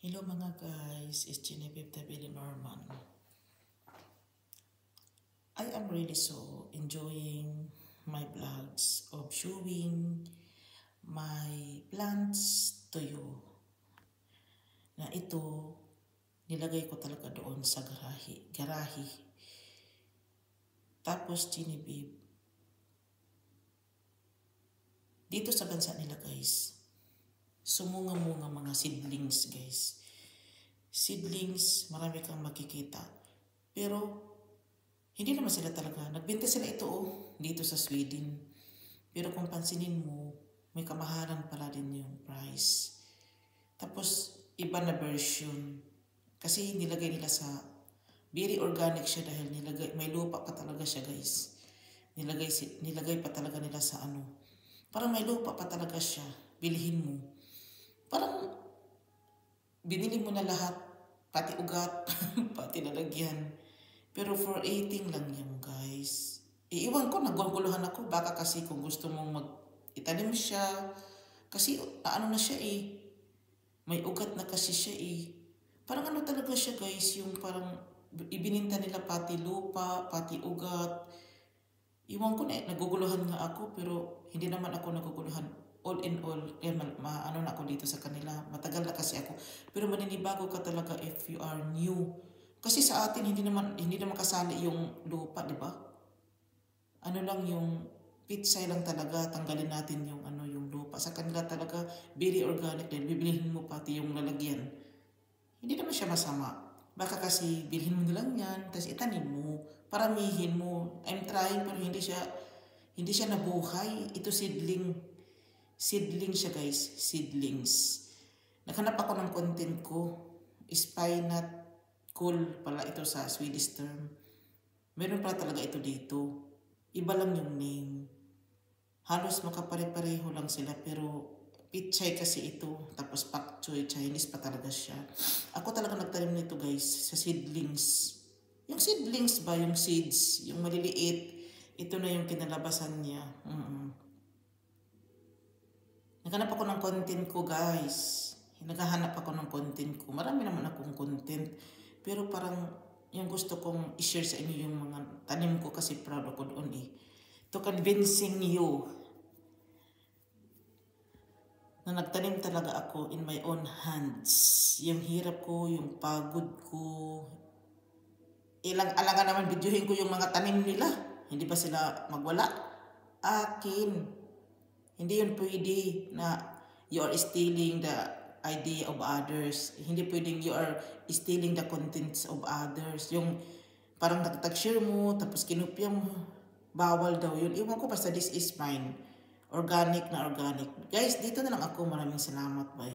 Hello mga guys, it's Genevieve Tabili Norman. I am really so enjoying my vlogs of showing my plants to you. Na ito, nilagay ko talaga doon sa garahe. Tapos Genevieve, dito sa bansa nila guys, sumunga-munga mga seedlings guys. Seedlings, marami kang makikita. Pero, hindi naman sila talaga. Nagbenta sila ito dito sa Sweden. Pero kung pansinin mo, may kamahalan pala din yung price. Tapos, iba na version. Kasi nilagay nila sa, very organic siya dahil may lupa pa talaga siya guys. Nilagay pa talaga nila sa Parang may lupa pa talaga siya. Bilihin mo. Parang, binili mo na lahat, pati ugat, pati lalagyan. Pero for eating lang yan guys. Iiwan ko, naguguluhan ako. Baka kasi kung gusto mong itanim siya. Kasi na siya may ugat na kasi siya Parang talaga siya guys, yung parang ibininta nila pati lupa, pati ugat. Iwan ko na, naguguluhan nga ako, pero hindi naman ako naguguluhan. All in all, kaya na ako dito sa kanila. Matagal na kasi ako. Pero maninibago ka talaga if you are new. Kasi sa atin, hindi naman kasali yung lupa, di ba? Lang yung pitsay lang talaga, tanggalin natin yung yung lupa. Sa kanila talaga, very organic din. Bibilihin mo pati yung lalagyan. Hindi naman siya masama. Baka kasi bilhin mo lang yan, tapos itanim mo, paramihin mo. I'm trying, pero hindi siya nabuhay. Ito seedling siya guys, seedlings. Naghanap ako ng content ko, spinat cool pala ito sa Swedish term. Meron pala talaga ito dito. Iba lang yung name. Halos makapare-pareho lang sila, pero pichay kasi ito. Tapos pak choy, Chinese pa talaga siya. Ako talaga nagtanim nito guys, sa seedlings. Yung seedlings ba, yung seeds, yung maliliit. Ito na yung kinalabasan niya. Naghanap ako ng content ko guys. Naghahanap ako ng content ko. Marami naman akong content. Pero parang yung gusto kong i-share sa inyo yung mga tanim ko kasi proud ako doon To convincing you na nagtanim talaga ako in my own hands. Yung hirap ko, yung pagod ko. Alangan naman videohin ko yung mga tanim nila. Hindi ba sila magwala? Akin. Hindi yun pwede na you are stealing the idea of others. Hindi pwedeng you are stealing the contents of others. Yung parang nagtag-share mo, tapos kinupya mo. Bawal daw yun. Iwan ko basta this is mine. Organic na organic. Guys, dito na lang ako. Maraming salamat. Bye.